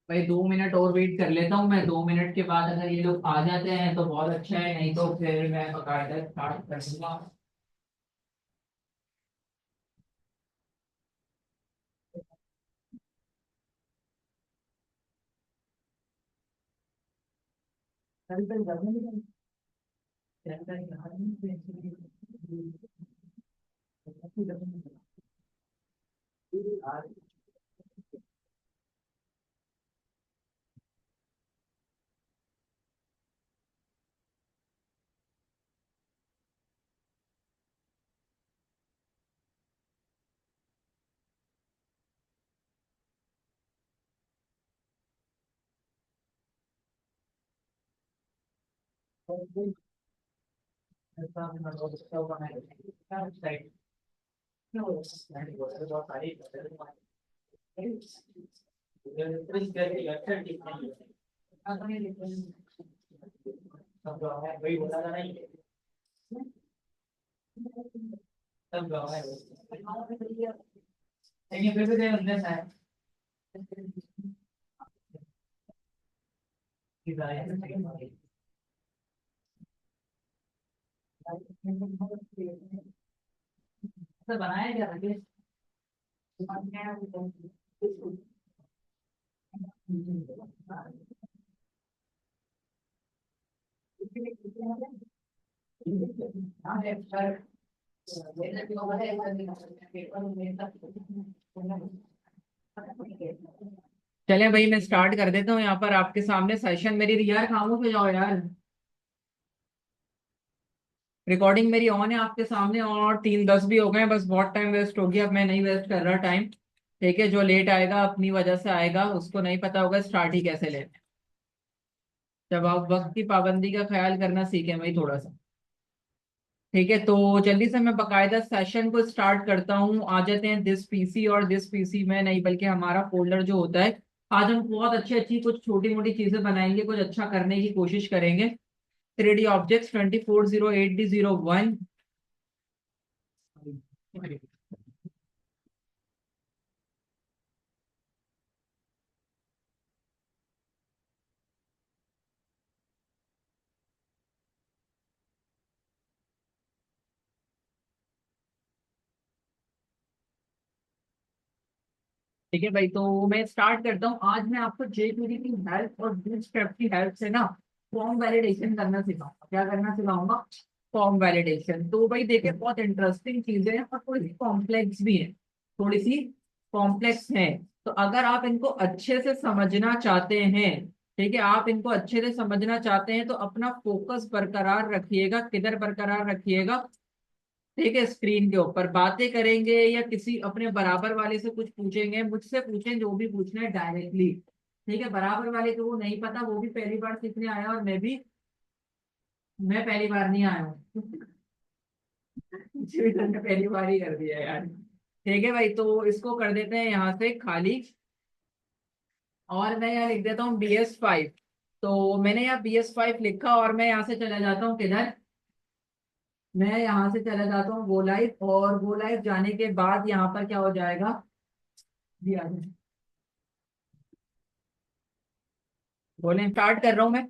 भाई 2 मिनट और वेट कर लेता हूँ मैं। 2 मिनट के बाद अगर ये लोग आ जाते हैं तो बहुत अच्छा है, नहीं तो फिर मैं बकायदा स्टार्ट कर दूंगा। वही बोला था नहीं। सब गवाह है। लेकिन फिर भी देर हमने शायद की जाए। तो बनाया क्या था? चले भाई, मैं स्टार्ट कर देता हूँ यहाँ पर आपके सामने सेशन। मेरी यार खामोश हो जाओ यार। रिकॉर्डिंग मेरी ऑन है आपके सामने, और 3:10 भी हो गए हैं। बस बहुत टाइम वेस्ट हो गया, अब मैं नहीं वेस्ट कर रहा टाइम। ठीक है, जो लेट आएगा अपनी वजह से आएगा, उसको नहीं पता होगा स्टार्ट ही कैसे लेना है। जब आप वक्त की पाबंदी का ख्याल करना सीखें भाई थोड़ा सा। ठीक है, तो जल्दी से मैं बकायदा सेशन को स्टार्ट करता हूँ। आ जाते हैं दिस पीसी, और दिस पीसी में नहीं बल्कि हमारा फोल्डर जो होता है। आज हम बहुत अच्छी अच्छी कुछ छोटी मोटी चीजें बनाएंगे, कुछ अच्छा करने की कोशिश करेंगे। 3D objects 2408D01। ठीक है भाई, तो मैं स्टार्ट करता हूँ। आज मैं आपको जेक्वेरी की हेल्प और बूटस्ट्रैप की हेल्प से ना फॉर्म वैलिडेशन करना सिखाऊंगा। क्या करना सिखाऊंगा? Form validation. तो भाई देखिए, बहुत इंटरेस्टिंग चीजें हैं और थोड़ी सी कॉम्प्लेक्स भी है। थोड़ी सी कॉम्प्लेक्स है। तो अगर आप इनको अच्छे से समझना चाहते हैं, ठीक है, आप इनको अच्छे से समझना चाहते हैं, तो अपना फोकस बरकरार रखिएगा। किधर बरकरार रखिएगा? ठीक है, स्क्रीन के ऊपर बातें करेंगे या किसी अपने बराबर वाले से कुछ पूछेंगे, मुझसे पूछें जो भी पूछना है डायरेक्टली। ठीक है, बराबर वाले को वो नहीं पता, वो भी पहली बार सीखने आया, और मैं पहली बार नहीं आया हूँ। मुझे भी तुमने पहली बार ही कर दिया यार। ठीक है भाई, तो इसको कर देते हैं यहाँ से खाली। और मैं यहाँ लिख देता हूँ BS5। तो मैंने यहाँ BS5 लिखा, और मैं यहाँ से चला जाता हूँ किधर? मैं यहाँ से चला जाता हूँ गो लाइव, और गो लाइव जाने के बाद यहाँ पर क्या हो जाएगा? जी आ जाए। बोले स्टार्ट कर रहा हूँ मैं।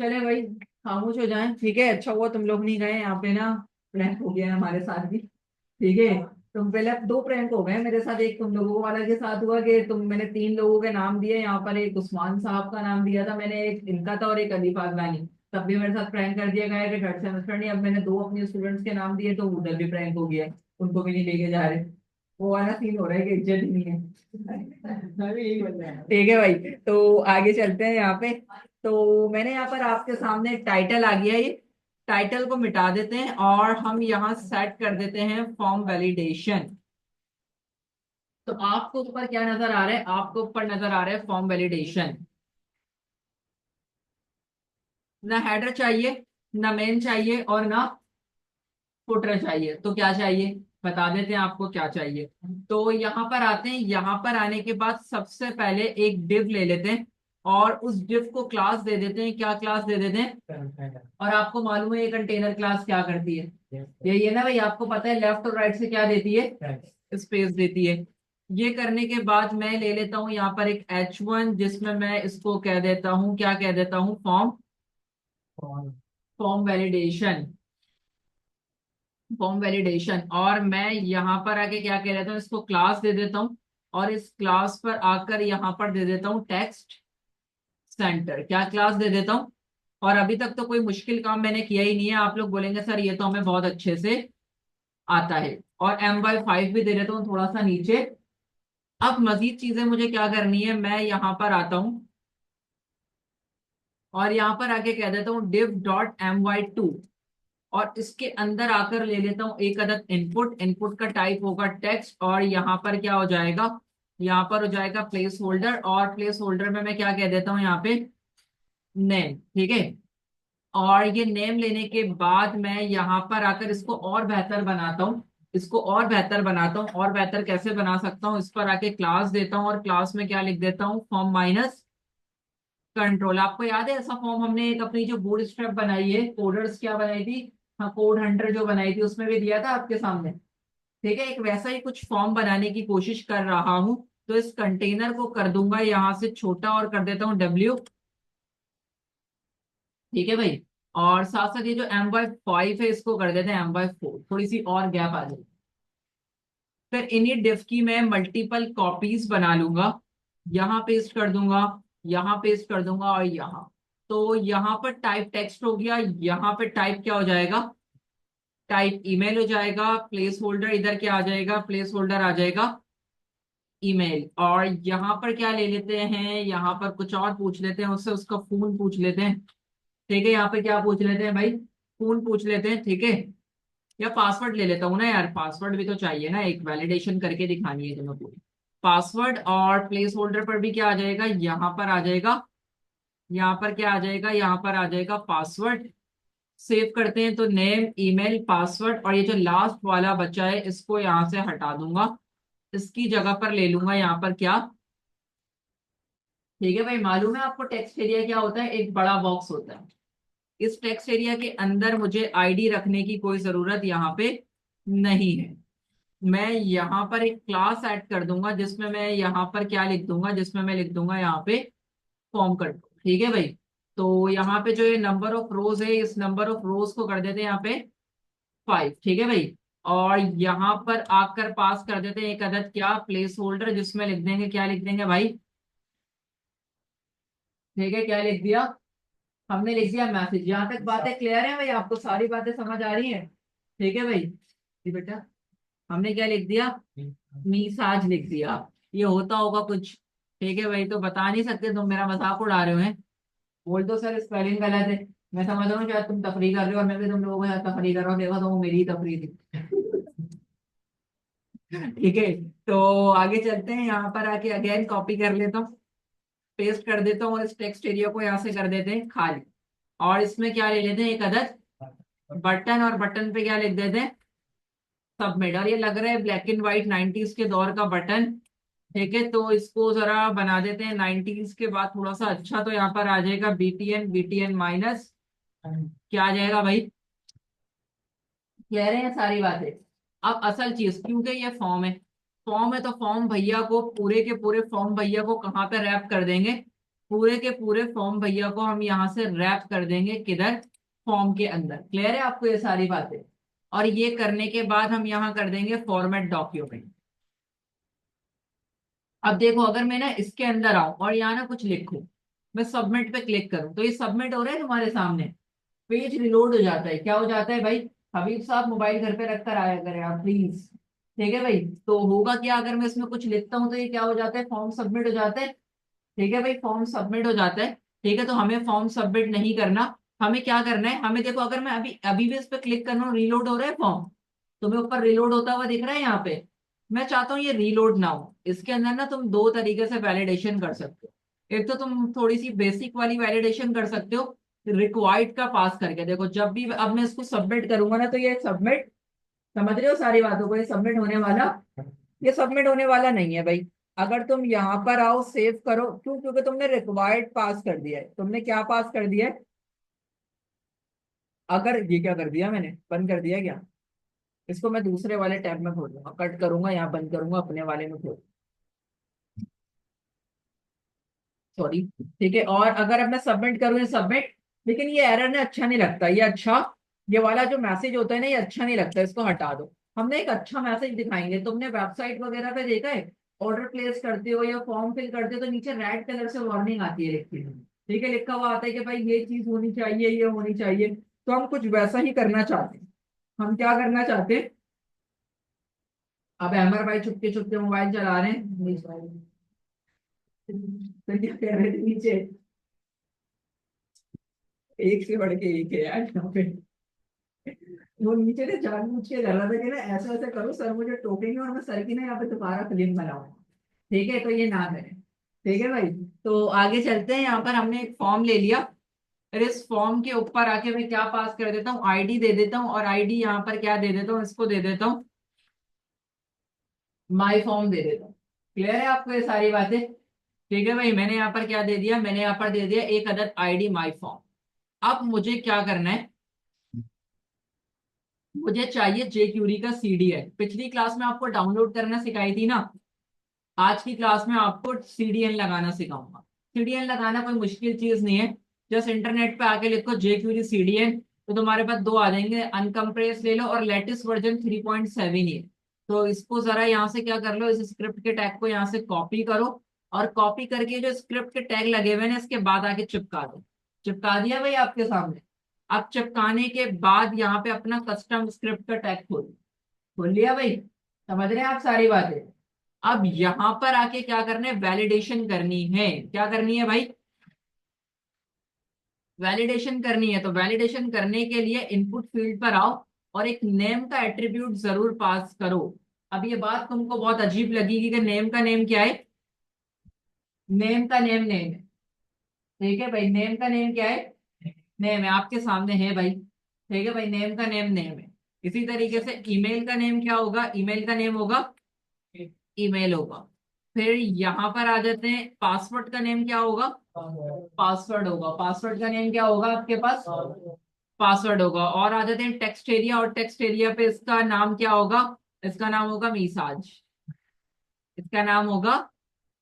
चले भाई, खामोश हो जाएं। ठीक है, अच्छा हुआ तुम लोग नहीं गए यहाँ पे ना। प्रैंक हो गया है हमारे साथ भी। ठीक है, तुम पहले, अब 2 प्रैंक हो गए मेरे साथ। एक तुम लोगों वाला के साथ हुआ कि मैंने 3 लोगों के नाम दिए यहाँ पर। एक उस्मान साहब का नाम दिया था मैंने, एक इनका था, और एक अली फाजलानी। तब भी मेरे साथ प्रैंक कर दिया गया कि थर्ड सेमेस्टर नहीं। अब मैंने 2 अपने स्टूडेंट्स के नाम दिए, तो उधर भी प्रैंक हो गया है। उनको भी नहीं लेके जा रहे। वो वाला सीन हो रहा है कि इज्जत ही नहीं है। मैं भी यही बोल रहा हूँ। ठीक है भाई, तो आगे चलते हैं यहाँ पे। तो मैंने यहाँ पर आपके सामने टाइटल आ गया ये। टाइटल को मिटा देते हैं, और हम यहाँ सेट कर देते हैं फॉर्म वैलिडेशन। तो आपको ऊपर क्या नजर आ रहा है? आपको ऊपर नजर आ रहा है फॉर्म वैलिडेशन। ना हेडर चाहिए, ना मेन चाहिए, और ना फुटर चाहिए। तो क्या चाहिए? बता देते हैं आपको क्या चाहिए। तो यहाँ पर आते हैं। यहाँ पर आने के बाद सबसे पहले एक डिव ले लेते हैं, और उस डिव को क्लास दे देते हैं। क्या क्लास दे देते हैं? और आपको मालूम है ये कंटेनर क्लास क्या करती है? ये ना भाई, आपको पता है लेफ्ट और राइट से क्या देती है? स्पेस देती है। ये करने के बाद मैं ले लेता हूं यहाँ पर एक H1, जिसमें मैं इसको कह देता हूँ, क्या कह देता हूँ, form, form validation, form validation. और मैं यहाँ पर आके क्या कह देता हूँ, इसको क्लास दे देता हूँ, और इस क्लास पर आकर यहाँ पर दे देता हूँ टेक्स्ट सेंटर, क्या क्लास दे देता हूँ। और अभी तक तो कोई मुश्किल काम मैंने किया ही नहीं है, आप लोग बोलेंगे सर ये तो हमें बहुत अच्छे से आता है। और M/5 भी दे देता हूँ थोड़ा सा नीचे। अब मजीद चीजें मुझे क्या करनी है, मैं यहाँ पर आता हूँ और यहाँ पर आके कह देता हूँ div.my2, और इसके अंदर आकर ले लेता हूँ एक अदद इनपुट, इनपुट का टाइप होगा टेक्स्ट, और यहाँ पर क्या हो जाएगा, यहाँ पर हो जाएगा प्लेस होल्डर, और प्लेस होल्डर में मैं क्या कह देता हूँ यहाँ पे, नेम, ठीक है। और ये नेम लेने के बाद मैं यहाँ पर आकर इसको और बेहतर बनाता हूँ, इसको और बेहतर बनाता हूँ। और बेहतर कैसे बना सकता हूँ, इस पर आके क्लास देता हूँ, और क्लास में क्या लिख देता हूँ, फॉर्म माइनस कंट्रोल। आपको याद है ऐसा फॉर्म हमने एक अपनी जो बूट स्ट्रैप बनाई है, कोडर्स क्या बनाई थी, हाँ कोड हंटर जो बनाई थी, उसमें भी दिया था आपके सामने। ठीक है, एक वैसा ही कुछ फॉर्म बनाने की कोशिश कर रहा हूँ। तो इस कंटेनर को कर दूंगा यहाँ से छोटा, और कर देता हूँ W, ठीक है भाई। और साथ साथ ये जो M/5 है इसको कर देते हैं M/4, थोड़ी सी और गैप आ जाए। फिर इन्हीं डिफ की मैं मल्टीपल कॉपीज बना लूंगा, यहाँ पेस्ट कर दूंगा, यहाँ पेस्ट कर दूंगा, और यहाँ। तो यहाँ पर टाइप टेक्स्ट हो गया, यहाँ पे टाइप क्या हो जाएगा, टाइप ईमेल हो जाएगा। प्लेस होल्डर इधर क्या आ जाएगा, प्लेस होल्डर आ जाएगा ईमेल। और यहाँ पर क्या ले लेते हैं, यहाँ पर कुछ और पूछ लेते हैं उससे, उसका फोन पूछ लेते हैं, ठीक है। यहाँ पे क्या पूछ लेते हैं भाई, फोन पूछ लेते हैं, ठीक है। या पासवर्ड ले लेता हूँ ना यार, पासवर्ड भी तो चाहिए ना, एक वैलिडेशन करके दिखानी है तुम्हें पूरी। पासवर्ड, और प्लेस होल्डर पर भी क्या आ जाएगा, यहाँ पर आ जाएगा, यहाँ पर क्या आ जाएगा, यहाँ पर आ जाएगा पासवर्ड। सेव करते हैं, तो नेम, ईमेल, पासवर्ड, और ये जो लास्ट वाला बचा है इसको यहाँ से हटा दूंगा, इसकी जगह पर ले लूंगा यहाँ पर क्या, ठीक है भाई। मालूम है आपको टेक्स्ट एरिया क्या होता है, एक बड़ा बॉक्स होता है। इस टेक्स्ट एरिया के अंदर मुझे आईडी रखने की कोई जरूरत यहाँ पे नहीं है। मैं यहाँ पर एक क्लास ऐड कर दूंगा, जिसमें मैं यहाँ पर क्या लिख दूंगा, जिसमें मैं लिख दूंगा यहाँ पे फॉर्म कर दो, ठीक है भाई। तो यहाँ पे जो ये नंबर ऑफ रोज है, इस नंबर ऑफ रोज को कर देते हैं यहाँ पे 5, ठीक है भाई। और यहाँ पर आकर पास कर देते हैं एक अदद क्या, प्लेस होल्डर, जिसमें लिख देंगे, क्या लिख देंगे भाई, ठीक है, क्या लिख दिया, हमने लिख दिया मैसेज। यहाँ तक बातें क्लियर है भाई, आपको सारी बातें समझ आ रही हैं, ठीक है भाई जी बेटा। हमने क्या लिख दिया, मीसाज लिख दिया। ये होता होगा कुछ, ठीक है भाई, तो बता नहीं सकते, तुम मेरा मजाक उड़ा रहे हो हैं। बोल दो सर स्पेलिंग गलत है, मैं समझ रहा हूँ शायद तुम तफरी कर रहे हो, और मैं भी तुम लोगों के साथ तफरी कर रहा हूँ, देखो तो वो मेरी ही तफरी थी। ठीक है, तो आगे चलते हैं। यहाँ पर आके अगेन कॉपी कर लेता हूँ, पेस्ट कर देता हूँ, और इस टेक्स्ट एरिया को यहाँ से कर देते हैं खाली। और इसमें क्या ले लेते हैं, एक अदद बटन, और बटन पे क्या लिख देते हैं, सबमिट। और ये लग रहा है ब्लैक एंड व्हाइट 90s के दौर का बटन, ठीक है। तो इसको जरा बना देते हैं 90s के बाद थोड़ा सा अच्छा। तो यहाँ पर आ जाएगा BTN, BTN माइनस, क्या आ जाएगा भाई, कह रहे हैं सारी बातें। अब असल चीज, क्योंकि ये फॉर्म है, फॉर्म है तो फॉर्म भैया को, पूरे के पूरे फॉर्म भैया को कहाँ पे रैप कर देंगे, पूरे के पूरे फॉर्म भैया को हम यहाँ से रैप कर देंगे किधर, फॉर्म के अंदर। क्लियर है आपको ये सारी बातें। और ये करने के बाद हम यहाँ कर देंगे फॉर्मेट डॉक्यूमेंट। अब देखो, अगर मैं ना इसके अंदर आऊं और यहाँ ना कुछ लिखूं, मैं सबमिट पे क्लिक करूं, तो ये सबमिट हो रहा है तुम्हारे सामने, पेज रिलोड हो जाता है। क्या हो जाता है भाई, हबीब साहब मोबाइल घर पे रख कर आया करें आप प्लीज, ठीक है भाई। तो होगा क्या, अगर मैं इसमें कुछ लिखता हूँ तो ये क्या हो जाता है, फॉर्म सबमिट हो जाता है, ठीक है भाई, फॉर्म सबमिट हो जाता है। ठीक है, तो हमें फॉर्म सबमिट नहीं करना, हमें क्या करना है, हमें देखो, अगर मैं अभी अभी भी इस पे क्लिक कर रहा हूँ, रीलोड हो रहा है फॉर्म, तुम्हें ऊपर रीलोड होता हुआ दिख रहा है यहाँ पे। मैं चाहता हूँ ये रीलोड ना हो। इसके अंदर ना तुम दो तरीके से वैलिडेशन कर सकते हो। एक तो तुम थोड़ी सी बेसिक वाली वैलिडेशन कर सकते हो, रिक्वायर्ड का पास करके। देखो जब भी अब मैं इसको सबमिट करूंगा ना, तो ये सबमिट, समझ रहे हो सारी बातों को, ये सबमिट होने वाला, ये सबमिट होने वाला नहीं है भाई। अगर तुम यहाँ पर आओ, सेव करो, क्यों, क्योंकि तुमने रिक्वायर्ड पास कर दिया है। तुमने क्या पास कर दिया है, अगर ये क्या कर दिया मैंने, बंद कर दिया क्या, इसको मैं दूसरे वाले टैब में खोलूंगा, कट करूंगा, यहाँ बंद करूंगा, अपने वाले में खोल। सॉरी, ठीक है। और अगर अब मैं सबमिट करूँ सबमिट, लेकिन ये एरर ने अच्छा नहीं लगता, ये अच्छा, ये वाला जो मैसेज होता है ना, ये अच्छा नहीं लगता, इसको हटा दो। हमने एक अच्छा मैसेज दिखाएंगे। तुमने वेबसाइट वगैरह पे देखा है, ऑर्डर प्लेस करते हो या फॉर्म फिल करते हो तो नीचे रेड कलर से वार्निंग आती है लिखी हुई, ठीक है, लिखा हुआ आता है कि भाई ये चीज होनी चाहिए, ये होनी चाहिए। तो हम कुछ वैसा ही करना चाहते हैं। हम क्या करना चाहते हैं, अब अमर भाई चुपके चुपके मोबाइल चला रहे हैं, तो क्या कह रहे थे नीचे, एक से बढ़ के एक है यार यहाँ पे। वो नीचे ने जानबूझ के कर रहा था कि ना ऐसा ऐसा करो सर मुझे टोकेंगे और मैं सर की ना यहाँ पे दोबारा फिल्म बनाऊंगा, ठीक है, तो ये ना करें। ठीक है भाई, तो आगे चलते हैं। यहाँ पर हमने एक फॉर्म ले लिया, फिर इस फॉर्म के ऊपर आके मैं क्या पास कर देता हूँ, आईडी दे देता हूँ, और आईडी यहाँ पर क्या दे देता हूँ, इसको दे देता हूँ माई फॉर्म दे देता हूँ। क्लियर है आपको ये सारी बातें? ठीक है भाई, मैंने यहाँ पर क्या दे दिया, मैंने यहाँ पर दे दिया एक अदद आईडी माई फॉर्म। अब मुझे क्या करना है, मुझे चाहिए जेक्यूरी का सीडीएन। पिछली क्लास में आपको डाउनलोड करना सिखाई थी ना, आज की क्लास में आपको सीडीएन लगाना सिखाऊंगा। सीडीएन लगाना कोई मुश्किल चीज नहीं है, जस्ट इंटरनेट पे आके लिखो जेक्यूरी सीडीएन, तो तुम्हारे पास दो आ जाएंगे, अनकम्प्रेस ले लो और लेटेस्ट वर्जन 3.7 ही है। तो इसको जरा यहाँ से क्या कर लो, इस स्क्रिप्ट के टैग को यहाँ से कॉपी करो, और कॉपी करके जो स्क्रिप्ट के टैग लगे हुए हैं ना, इसके बाद आके चिपका दो। चिपका दिया भाई आपके सामने। अब चिपकाने के बाद यहाँ पे अपना कस्टम स्क्रिप्ट का टैग खोल खोल लिया भाई, समझ रहे हैं आप सारी बातें? अब यहां पर आके क्या करना है, वैलिडेशन करनी है। क्या करनी है भाई, वैलिडेशन करनी है। तो वैलिडेशन करने के लिए इनपुट फील्ड पर आओ और एक नेम का एट्रीब्यूट जरूर पास करो। अब ये बात तुमको बहुत अजीब लगेगी कि नेम का नेम क्या है, नेम का नेम नेम है, ठीक है भाई, नेम का नेम क्या है, नेम है, आपके सामने है भाई, ठीक है भाई, नेम का नेम नेम है। इसी तरीके से ईमेल का नेम क्या होगा, ईमेल का नेम होगा ईमेल होगा। फिर यहाँ पर आ जाते हैं, पासवर्ड का नेम क्या होगा, पासवर्ड होगा। पासवर्ड का नेम क्या होगा आपके पास, पासवर्ड होगा। और आ जाते हैं टेक्स्ट एरिया, और टेक्स्ट एरिया पे इसका नाम क्या होगा, इसका नाम होगा मिसाज, इसका नाम होगा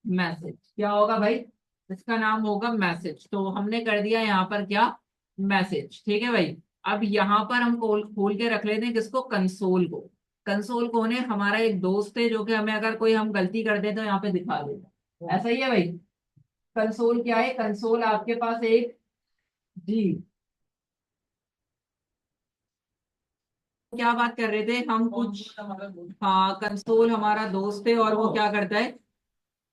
मैसेज। क्या होगा भाई, इसका नाम होगा मैसेज। तो हमने कर दिया यहाँ पर क्या, मैसेज, ठीक है भाई। अब यहाँ पर हम खोल खोल के रख लेते हैं किसको, कंसोल को। कंसोल कौन है, हमारा एक दोस्त है जो कि हमें अगर कोई हम गलती कर दे तो यहाँ पे दिखा देता है, ऐसा ही है भाई। कंसोल क्या है, कंसोल आपके पास एक, जी, क्या बात कर रहे थे हम कुछ, हाँ, कंसोल हमारा दोस्त है और वो क्या करता है,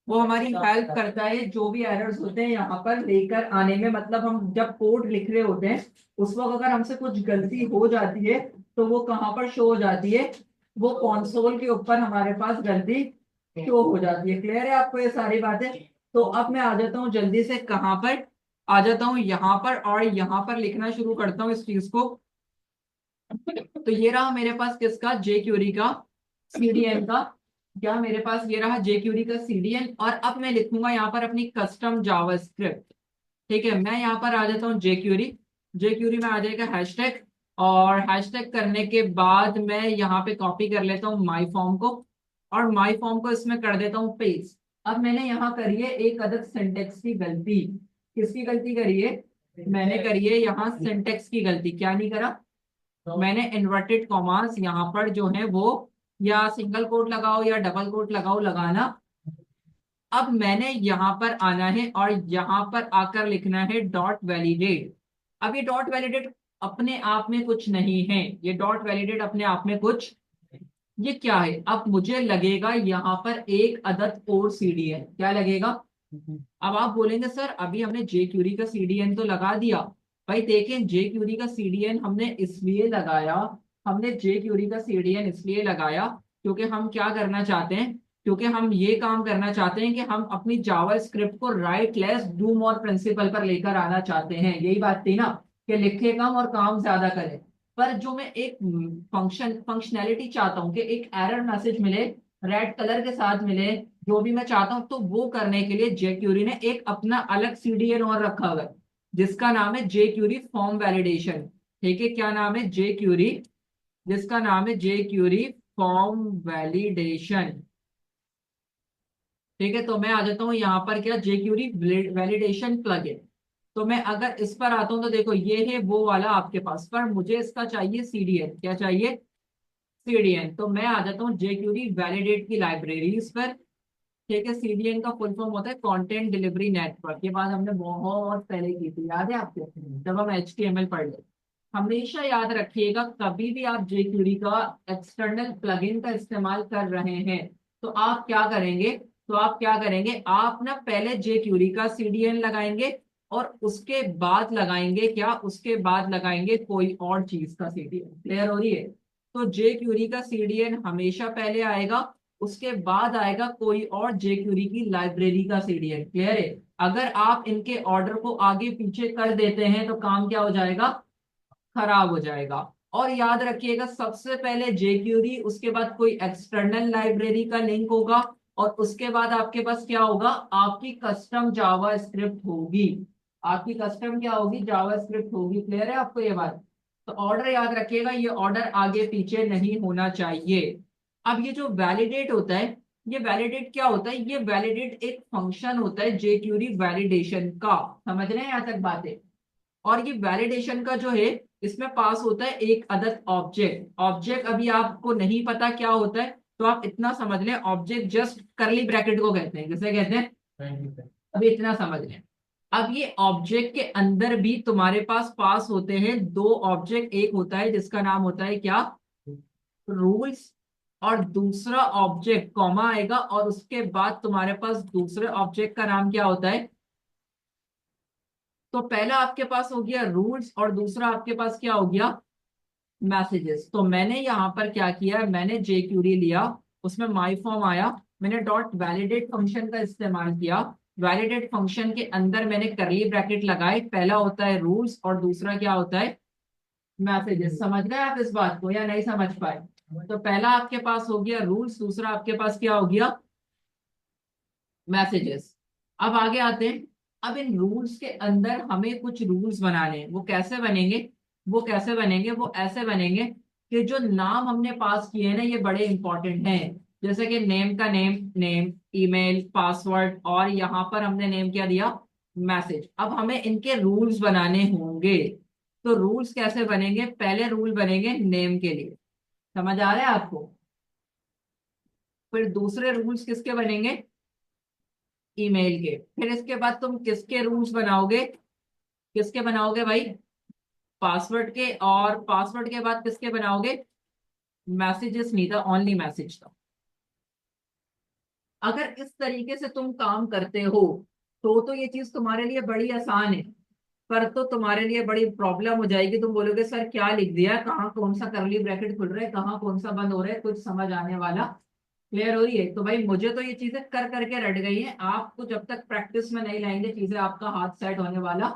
वो हमारी हेल्प करता है जो भी एरर्स होते हैं यहाँ पर लेकर आने में। मतलब हम जब कोड लिख रहे होते हैं उस वक्त अगर हमसे कुछ गलती हो जाती है तो वो कहाँ पर शो हो जाती है, वो कंसोल के ऊपर हमारे पास गलती शो हो जाती है। क्लियर है आपको ये सारी बातें? तो अब मैं आ जाता हूँ जल्दी से कहाँ पर, आ जाता हूँ यहाँ पर, और यहाँ पर लिखना शुरू करता हूँ इस चीज को। तो ये रहा मेरे पास किसका, जे क्यूरी का सीडीएन का, क्या मेरे पास ये रहा जे क्यूरी का सीडीएन। और अब मैं लिखूंगा यहाँ पर अपनी कस्टम जावास्क्रिप्ट। ठीक है, मैं यहाँ पर आ जाता हूँ जे क्यूरी, जे क्यूरी में आ जाएगा हैशटैग, और हैशटैग करने के बाद मैं यहाँ पे कॉपी कर लेता हूँ माई फॉर्म को, और माई फॉर्म को इसमें कर देता हूँ पेस्ट। अब मैंने यहाँ करी है एक अदद सिंटेक्स की गलती। किसकी गलती करी है, मैंने करी है यहाँ सिंटेक्स की गलती। क्या नहीं करा, मैंने इन्वर्टेड कॉमास यहाँ पर जो है वो, या सिंगल कोट लगाओ या डबल कोट लगाओ, लगाना। अब मैंने यहाँ पर आना है और यहाँ पर आकर लिखना है डॉट वैलिडेट। अब ये डॉट वैलिडेट अपने आप में कुछ नहीं है, ये डॉट वैलिडेट अपने आप में कुछ, ये क्या है, अब मुझे लगेगा यहाँ पर एक अदद और सीडीएन। क्या लगेगा, अब आप बोलेंगे सर अभी हमने जे क्यूरी का सीडीएन तो लगा दिया। भाई देखें, जे क्यूरी का सीडीएन हमने इसलिए लगाया, हमने जे क्यूरी का सीडीएन इसलिए लगाया क्योंकि हम क्या करना चाहते हैं, क्योंकि हम ये काम करना चाहते हैं कि हम अपनी जावा स्क्रिप्ट को write less do more principle पर लेकर आना चाहते हैं। यही बात थी ना, कि लिखे कम और काम ज्यादा करें। पर जो मैं एक फंक्शनैलिटी चाहता हूँ कि एक एरर मैसेज मिले, रेड कलर के साथ मिले, जो भी मैं चाहता हूं, तो वो करने के लिए जेक्यूरी ने एक अपना अलग सीडीएन और रखा हुआ है जिसका नाम है जेक्यूरी फॉर्म वैलिडेशन। ठीक है, क्या नाम है, जेक्यूरी, जिसका नाम है जेक्यूरी फॉर्म वैलिडेशन। ठीक है, तो मैं आ जाता हूँ यहाँ पर क्या, jQuery वैलिडेशन प्लगइन। तो मैं अगर इस पर आता हूँ तो देखो ये है वो वाला आपके पास, पर मुझे इसका चाहिए CDN। क्या चाहिए? CDN। तो मैं आ जाता हूँ jQuery वैलिडेट की लाइब्रेरीज पर। ठीक है, CDN का फुल फॉर्म होता है कंटेंट डिलीवरी नेटवर्क। ये बात हमने बहुत पहले की थी, याद है आपको, जब हम HTML पढ़ ले। हमेशा याद रखिएगा, कभी भी आप jQuery का एक्सटर्नल प्लगइन का इस्तेमाल कर रहे हैं तो आप क्या करेंगे, आप ना पहले jQuery का CDN लगाएंगे और उसके बाद लगाएंगे क्या, उसके बाद लगाएंगे कोई और चीज का CDN। क्लियर हो रही है? तो jQuery का CDN हमेशा पहले आएगा, उसके बाद आएगा कोई और jQuery की लाइब्रेरी का CDN। क्लियर है? अगर आप इनके ऑर्डर को आगे पीछे कर देते हैं तो काम क्या हो जाएगा, खराब हो जाएगा। और याद रखिएगा, सबसे पहले jQuery, उसके बाद कोई एक्सटर्नल लाइब्रेरी का लिंक होगा, और उसके बाद आपके पास क्या होगा, आपकी कस्टम जावा स्क्रिप्ट होगी। आपकी कस्टम क्या होगी, जावा स्क्रिप्ट होगी। क्लियर है आपको ये बात? तो ऑर्डर याद रखिएगा, ये ऑर्डर आगे पीछे नहीं होना चाहिए। अब ये जो वैलिडेट होता है, ये वैलिडेट क्या होता है, ये वैलिडेट एक फंक्शन होता है jQuery वैलिडेशन का। समझ रहे हैं यहाँ तक बातें? और ये वैलिडेशन का जो है, इसमें पास होता है एक अदद ऑब्जेक्ट। ऑब्जेक्ट अभी आपको नहीं पता क्या होता है, तो आप इतना समझ लें, ऑब्जेक्ट जस्ट करली ब्रैकेट को कहते हैं। किसे कहते हैं? अभी इतना समझ लें। अब ये ऑब्जेक्ट के अंदर भी तुम्हारे पास होते हैं दो ऑब्जेक्ट। एक होता है जिसका नाम होता है क्या, रूल्स, और दूसरा ऑब्जेक्ट कॉमा आएगा, और उसके बाद तुम्हारे पास दूसरे ऑब्जेक्ट का नाम क्या होता है। तो पहला आपके पास हो गया रूल्स, और दूसरा आपके पास क्या हो गया, मैसेजेस। तो मैंने यहाँ पर क्या किया, मैंने jQuery लिया, उसमें माई फॉर्म आया, मैंने डॉट वैलिडेट फंक्शन का इस्तेमाल किया। वैलिडेट फंक्शन के अंदर मैंने करली ब्रैकेट लगाए, पहला होता है रूल्स और दूसरा क्या होता है, मैसेजेस। समझ गए आप इस बात को या नहीं समझ पाए? तो पहला आपके पास हो गया रूल्स, दूसरा आपके पास क्या हो गया, मैसेजेस। अब आगे आते हैं। अब इन रूल्स के अंदर हमें कुछ रूल्स बनाने हैं। वो कैसे बनेंगे, वो ऐसे बनेंगे कि जो नाम हमने पास किए हैं ना, ये बड़े इंपॉर्टेंट हैं। जैसे कि नेम का नेम, ईमेल, पासवर्ड, और यहाँ पर हमने नेम क्या दिया, मैसेज। अब हमें इनके रूल्स बनाने होंगे। तो रूल्स कैसे बनेंगे, पहले रूल बनेंगे नेम के लिए। समझ आ रहा है आपको? फिर दूसरे रूल्स किसके बनेंगे, ईमेल के। फिर इसके बाद तुम किसके रूल्स बनाओगे, किसके बनाओगे भाई, पासवर्ड के। और पासवर्ड के बाद किसके बनाओगे, मैसेजेस नहीं था, ओनली मैसेज था। अगर इस तरीके से तुम काम करते हो तो ये चीज तुम्हारे लिए बड़ी आसान है। पर तो तुम्हारे लिए बड़ी प्रॉब्लम हो जाएगी, तुम बोलोगे सर क्या लिख दिया, कहाँ कौन सा करली ब्रैकेट खुल रहा है, कहाँ कौन सा बंद हो रहा है, कुछ समझ आने वाला। क्लियर हो रही है? तो भाई मुझे तो ये चीजें कर करके रट गई हैं, आपको जब तक प्रैक्टिस में नहीं लाएंगे चीजें, आपका हाथ सेट होने वाला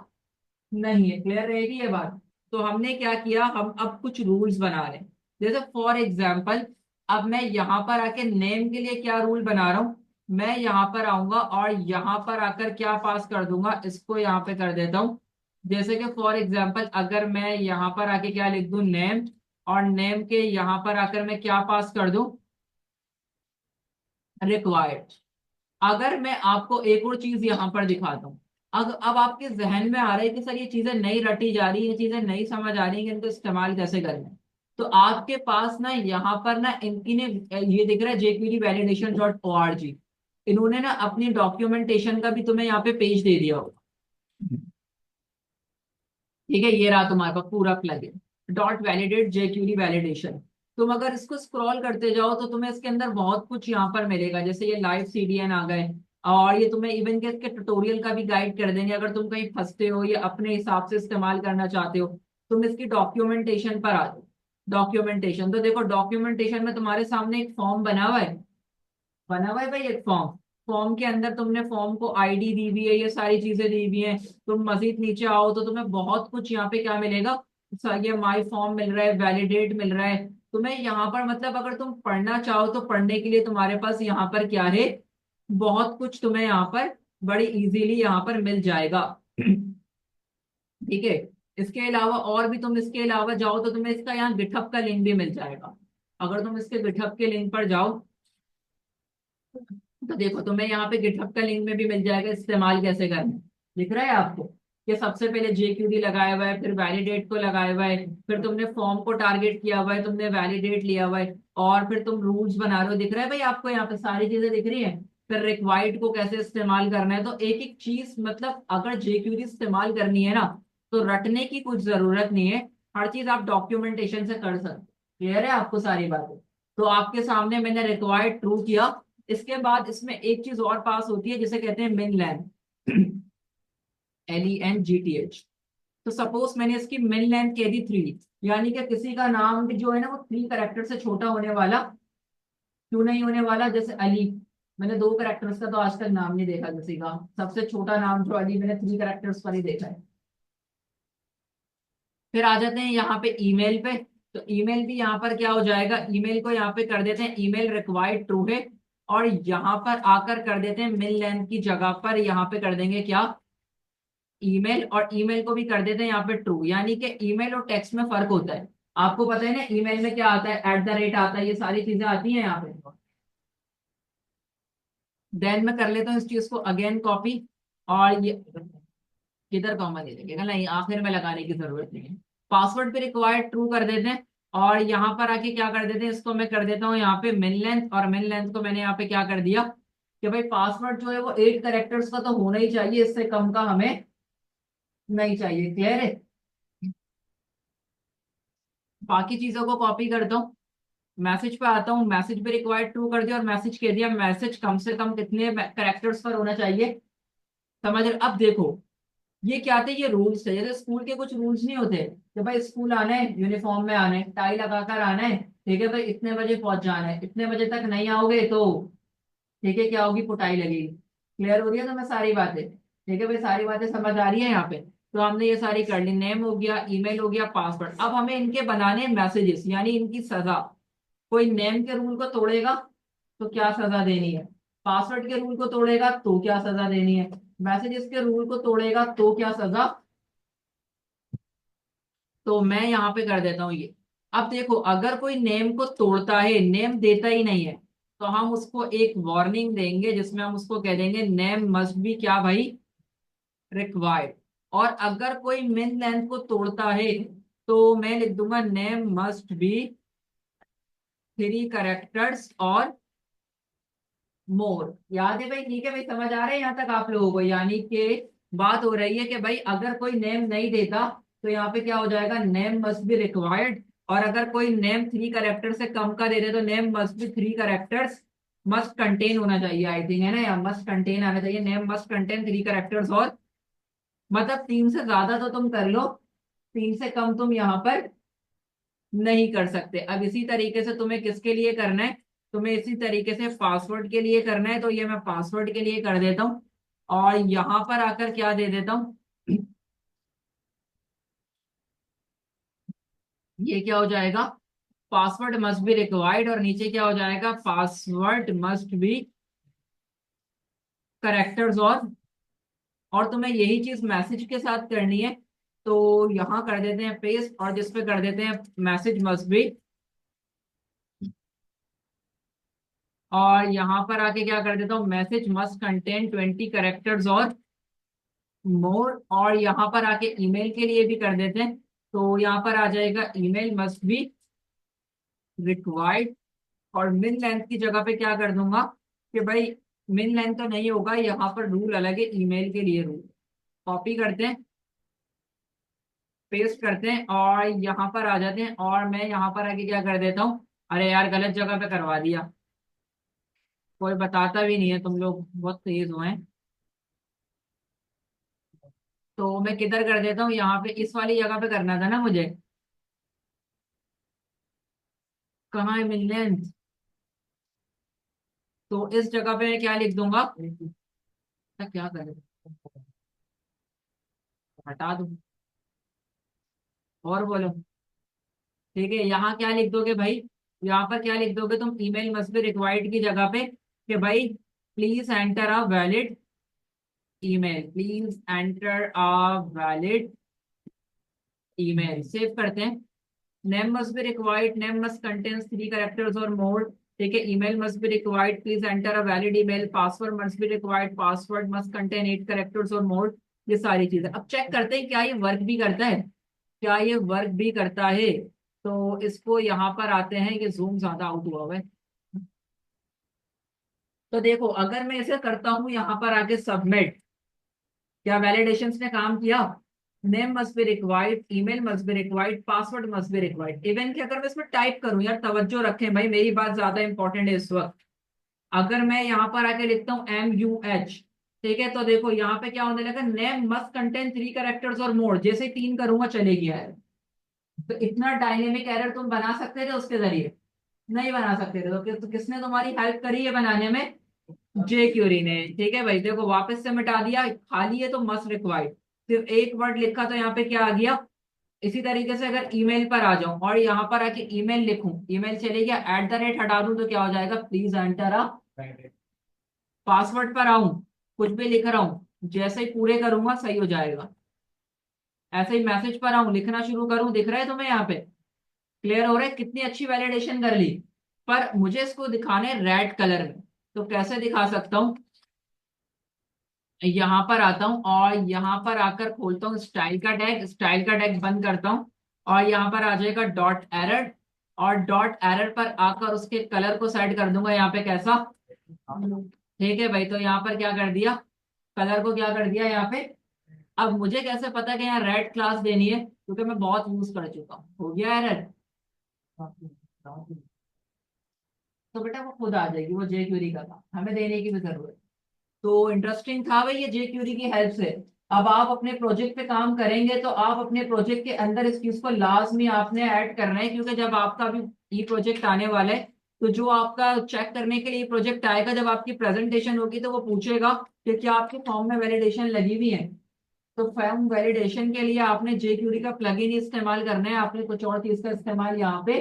नहीं है। क्लियर रहेगी ये बात? तो हमने क्या किया, हम अब कुछ रूल्स बना रहे हैं। जैसे फॉर एग्जाम्पल, अब मैं यहाँ पर आके नेम के लिए क्या रूल बना रहा हूँ, मैं यहाँ पर आऊंगा और यहाँ पर आकर क्या पास कर दूंगा, इसको यहाँ पे कर देता हूँ। जैसे कि फॉर एग्जाम्पल, अगर मैं यहाँ पर आके क्या लिख दूं, नेम, और नेम के यहाँ पर आकर मैं क्या पास कर दूं, रिक्वायर्ड। अगर मैं आपको एक और चीज यहाँ पर दिखाता हूँ, अब आपके जहन में आ रहा है कि सर ये चीजें नहीं रटी जा रही, ये चीजें नहीं समझ आ रही कि इनको इस्तेमाल कैसे करना है। तो आपके पास ना यहाँ पर ना इनकी ने, ये दिख रहा है jQueryvalidation.org, इन्होंने ना अपनी डॉक्यूमेंटेशन का भी तुम्हें यहाँ पे पेज दे दिया होगा। ठीक है, ये रहा तुम्हारे पास पूरा plugin, dot validate jQuery validation. तुम अगर इसको स्क्रॉल करते जाओ तो तुम्हें इसके अंदर बहुत कुछ यहाँ पर मिलेगा। जैसे ये लाइव CDN आ गए, और ये तुम्हें इवन के इसके ट्यूटोरियल का भी गाइड कर देंगे। अगर तुम कहीं फंसते हो या अपने हिसाब से इस्तेमाल करना चाहते हो, तुम इसकी डॉक्यूमेंटेशन पर आ जाओ। डॉक्यूमेंटेशन तो देखो, डॉक्यूमेंटेशन में तुम्हारे सामने एक फॉर्म बना हुआ है भाई, एक फॉर्म। फॉर्म के अंदर तुमने फॉर्म को ID दी हुई है, ये सारी चीजें दी हुई हैं। तुम मजीद नीचे आओ तो तुम्हें बहुत कुछ यहाँ पे क्या मिलेगा, ये माई फॉर्म मिल रहा है, वैलिडेट मिल रहा है तुम्हें यहाँ पर। मतलब अगर तुम पढ़ना चाहो तो पढ़ने के लिए तुम्हारे पास यहाँ पर क्या है, बहुत कुछ तुम्हें यहाँ पर बड़ी इजीली यहाँ पर मिल जाएगा। ठीक है। इसके अलावा और भी, तुम इसके अलावा जाओ तो तुम्हें इसका यहाँ गिटहब का लिंक भी मिल जाएगा। अगर तुम इसके गिटहब के लिंक पर जाओ तो देखो तुम्हें यहाँ पे गिटहब का लिंक में भी मिल जाएगा इस्तेमाल कैसे करना है। दिख रहा है आपको कि सबसे पहले जेक्यूडी लगाया हुआ है, फिर वैलिडेट को लगाया हुआ है, फिर तुमने फॉर्म को टारगेट किया हुआ है, तुमने वैलिडेट लिया हुआ है, और फिर तुम रूल्स बना रहे हो। दिख रहा है भाई आपको यहाँ पे सारी चीजें दिख रही है। फिर रिक्वायर्ड को कैसे इस्तेमाल करना है, तो एक एक चीज, मतलब अगर जेक्यूडी इस्तेमाल करनी है ना, तो रटने की कुछ जरूरत नहीं है। हर चीज आप डॉक्यूमेंटेशन से कर सकते हो। क्लियर है आपको सारी बातें। तो आपके सामने मैंने रिक्वायर्ड ट्रू किया। इसके बाद इसमें एक चीज और पास होती है जिसे कहते हैं मिन लेंथ, LENGTH। तो सपोज मैंने इसकी मिन लेंथ कह दी 3, यानी कि किसी का नाम जो है ना वो 3 करेक्टर से छोटा होने वाला क्यों नहीं होने वाला। जैसे अली, मैंने 2 करेक्टर्स का तो आज तक नाम नहीं देखा किसी का। सबसे छोटा नाम जो अली, मैंने 3 करेक्टर्स पर ही देखा है। फिर आ जाते हैं यहाँ पे ईमेल पे। तो ईमेल भी यहाँ पर क्या हो जाएगा, ईमेल को यहाँ पे कर देते हैं ईमेल रिक्वायर्ड ट्रू है। और यहाँ पर आकर कर देते हैं मिन लेंथ की जगह पर यहाँ पे कर देंगे क्या, ईमेल। और ईमेल को भी कर देते हैं यहाँ पे ट्रू। यानी कि ईमेल और टेक्स्ट में फर्क होता है। आपको पता है ना ईमेल में क्या आता है, @ आता है, ये सारी चीजें आती हैं यहाँ पे। देन मैं कर लेता हूँ इस चीज को अगेन कॉपी। और ये किधर कॉमा दे देंगे, नहीं आखिर में लगाने की जरूरत नहीं है। पासवर्ड पे रिक्वायर्ड ट्रू कर देते हैं। और यहाँ पर आके क्या कर देते हैं, इसको मैं कर देता हूँ यहाँ पे मिन लेंथ। और मिन लेंथ को मैंने यहाँ पे क्या कर दिया कि भाई पासवर्ड जो है वो 8 करेक्टर्स का तो होना ही चाहिए, इससे कम का हमें नहीं चाहिए। क्लियर है। बाकी चीजों को कॉपी करता हूँ, मैसेज पे आता हूँ, मैसेज पे रिक्वायर्ड ट्रू कर दिया और मैसेज कह दिया मैसेज कम से कम कितने करेक्टर्स पर होना चाहिए। समझ रहे। अब देखो ये क्या थे, ये रूल्स थे। जैसे स्कूल के कुछ रूल्स नहीं होते कि भाई स्कूल आना है, यूनिफॉर्म में आना है, टाई लगाकर आना है, ठीक है भाई, इतने बजे पहुंच जाना है, इतने बजे तक नहीं आओगे तो ठीक है क्या होगी, कुटाई लगेगी। क्लियर हो रही है तो मैं सारी बातें, ठीक है भाई, सारी बातें समझ आ रही है यहाँ पे। तो हमने ये सारी कर ली, नेम हो गया, ईमेल हो गया, पासवर्ड। अब हमें इनके बनाने मैसेजेस, यानी इनकी सजा। कोई नेम के रूल को तोड़ेगा तो क्या सजा देनी है, पासवर्ड के रूल को तोड़ेगा तो क्या सजा देनी है, मैसेजेस के रूल को तोड़ेगा तो क्या सजा। तो मैं यहाँ पे कर देता हूँ ये। अब देखो अगर कोई नेम को तोड़ता है, नेम देता ही नहीं है, तो हम उसको एक वार्निंग देंगे जिसमें हम उसको कह देंगे नेम मस्ट बी क्या भाई, रिक्वायर्ड। और अगर कोई मिन लेंथ को तोड़ता है तो मैं लिख दूंगा नेम मस्ट बी 3 करेक्टर्स और मोर। याद है भाई, ठीक है भाई, समझ आ रहा है यहाँ तक आप लोगों को। यानी कि बात हो रही है कि भाई अगर कोई नेम नहीं देता तो यहाँ पे क्या हो जाएगा, नेम मस्ट बी रिक्वायर्ड। और अगर कोई नेम 3 करेक्टर से कम का दे दे तो name must be 3 characters must contain होना चाहिए, आई थिंक है ना, या मस्ट कंटेन आना चाहिए। नेम मस्ट कंटेन 3 करेक्टर्स और, मतलब 3 से ज्यादा तो तुम कर लो, 3 से कम तुम यहाँ पर नहीं कर सकते। अब इसी तरीके से तुम्हें किसके लिए करना है, तुम्हें इसी तरीके से पासवर्ड के लिए करना है। तो ये मैं पासवर्ड के लिए कर देता हूँ। और यहाँ पर आकर क्या दे देता हूँ, ये क्या हो जाएगा, पासवर्ड मस्ट बी रिक्वायर्ड। और नीचे क्या हो जाएगा, पासवर्ड मस्ट बी करेक्टर्स और तुम्हें यही चीज मैसेज के साथ करनी है। तो यहाँ कर देते हैं पेस्ट और जिस पे कर देते हैं मैसेज मस्ट बी। और यहाँ पर आके क्या कर देता हूँ, मैसेज मस्ट कंटेन 20 करेक्टर्स और मोर। और यहाँ पर आके ईमेल के लिए भी कर देते हैं। तो यहाँ पर आ जाएगा ईमेल मस्ट बी रिक्वायर्ड। और मिन लेंथ की जगह पे क्या कर दूंगा कि भाई मिन लेंथ तो नहीं होगा, यहाँ पर रूल अलग है, ईमेल के लिए रूल। कॉपी करते हैं, पेस्ट करते हैं और यहाँ पर आ जाते हैं। और मैं यहाँ पर आके क्या कर देता हूँ, अरे यार गलत जगह पे करवा दिया, कोई बताता भी नहीं है, तुम लोग बहुत तेज हुए हैं। तो मैं किधर कर देता हूँ, यहाँ पे इस वाली जगह पे करना था ना मुझे। कहाँ है मिन लेंथ, तो इस जगह पे मैं क्या लिख दूंगा, क्या करें, हटा दूं, और बोलो। ठीक है, यहाँ क्या लिख दोगे भाई, यहाँ पर क्या लिख दोगे तुम, ईमेल मस्ट बी रिक्वायर्ड की जगह पे कि भाई please enter a valid email, please enter a valid email. Save करते हैं। Name must be required, name must contains 3 characters और मोर। ठीक है, email must be required, please enter a valid email, password must be required, password must contain 8 characters और मोर। ये सारी चीजें अब चेक करते हैं क्या ये वर्क भी करता है, क्या ये वर्क भी करता है। तो इसको यहाँ पर आते हैं कि जूम ज्यादा आउट हुआ हुआ है। तो देखो अगर मैं इसे करता हूँ यहाँ पर आके सबमिट, क्या वैलिडेशन ने काम किया। Name must be required, email must be required, password must be required. Even कि अगर मैं इसमें टाइप करूं, यार तवज्जो रखें भाई, मेरी बात ज्यादा इंपॉर्टेंट है इस वक्त। अगर मैं यहाँ पर आके लिखता हूँ MUH, ठीक है, तो देखो यहाँ पे क्या होने लगा, नेम मस्ट कंटेन 3 कैरेक्टर्स और मोर, जैसे ही 3 करूंगा चलेगी एरर। तो इतना डायनेमिक एरर तुम बना सकते थे उसके जरिए, नहीं बना सकते थे। तो किसने तुम्हारी हेल्प करी है बनाने में, जे क्यूरी ने। ठीक है भाई, देखो वापस से मिटा दिया, खाली है तो मस्ट रिक्वायर्ड, सिर्फ एक वर्ड लिखा तो यहाँ पे क्या आ गया। इसी तरीके से अगर ईमेल पर आ जाऊं और यहाँ पर आके ईमेल लिखूं, ईमेल चले गया, @ हटा दूं तो क्या हो जाएगा, प्लीज एंटर अ। पासवर्ड पर आऊं, कुछ भी लिख रहा हूं, जैसे ही पूरे करूंगा सही हो जाएगा। ऐसे ही मैसेज पर आऊं, लिखना शुरू करूं, दिख रहा है तुम्हें यहाँ पे, क्लियर हो रहा है कितनी अच्छी वैलिडेशन कर ली। पर मुझे इसको दिखाने रेड कलर में, तो कैसे दिखा सकता हूँ, यहाँ पर आता हूँ और यहाँ पर आकर खोलता हूँ स्टाइल का टैग, स्टाइल का टैग बंद करता हूँ और यहाँ पर आ जाएगा डॉट एरर। और डॉट एरर पर आकर उसके कलर को सेट कर दूंगा यहाँ पे कैसा। ठीक है भाई, तो यहाँ पर क्या कर दिया, कलर को क्या कर दिया यहाँ पे। अब मुझे कैसे पता कि यहाँ रेड क्लास देनी है, क्योंकि मैं बहुत यूज कर चुका हूँ, हो गया एरर। तो बेटा वो खुद आ जाएगी, वो जे क्यूरी का था, हमें देने की भी जरूरत। तो इंटरेस्टिंग था भाई ये जे क्यूरी की हेल्प से। अब आप अपने प्रोजेक्ट पे काम करेंगे तो आप अपने प्रोजेक्ट के अंदर इस चीज को लाजमी आपने ऐड करना है, क्योंकि जब आपका भी ये प्रोजेक्ट आने वाला है, तो जो आपका चेक करने के लिए प्रोजेक्ट आएगा, जब आपकी प्रेजेंटेशन होगी तो वो पूछेगा कि क्या आपके फॉर्म में वैलिडेशन लगी हुई है। तो फॉर्म वैलिडेशन के लिए आपने जे क्यूरी का प्लगइन ही इस्तेमाल करना है, आपने कुछ और चीज का इस्तेमाल यहाँ पे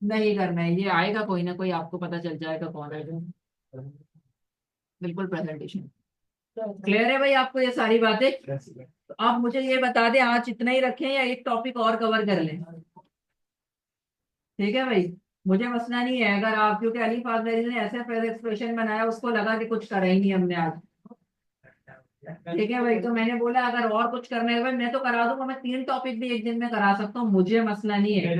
नहीं करना है। ये आएगा कोई ना कोई, आपको पता चल जाएगा कौन है जो। बिल्कुल प्रेजेंटेशन क्लियर है भाई आपको ये सारी बातें। तो आप मुझे ये बता दें आज इतना ही रखें या एक टॉपिक और कवर कर लें। ठीक है भाई, मुझे मसला नहीं है अगर आप, क्योंकि अली फाजली ने ऐसे पहले एक्सप्रेशन बनाया, उसको लगा कि कुछ करा ही नहीं हमने आज। ठीक है भाई, तो मैंने बोला अगर और कुछ करना है भाई मैं तो करा दूंगा, मैं 3 टॉपिक भी एक दिन में करा सकता हूँ, मुझे मसला नहीं है।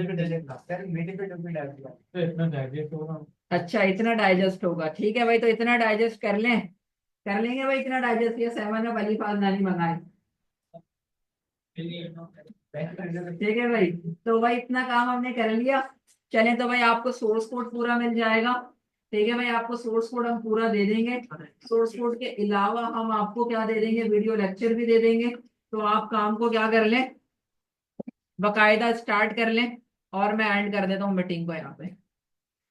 अच्छा इतना डाइजेस्ट होगा, ठीक है भाई, तो इतना डाइजेस्ट कर लें, कर लेंगे भाई इतना डाइजेस्ट, ये 7 अली फाजलानी मंगाए। ठीक है भाई, तो भाई इतना काम हमने कर लिया। चलें तो भाई आपको सोर्स कोड पूरा मिल जाएगा। ठीक है भाई, आपको सोर्स कोड हम पूरा दे देंगे। सोर्स कोड के अलावा हम आपको क्या दे देंगे, वीडियो लेक्चर भी दे देंगे। तो आप काम को क्या कर लें, बकायदा स्टार्ट कर लें। और मैं एंड कर देता हूँ मीटिंग को यहाँ पे।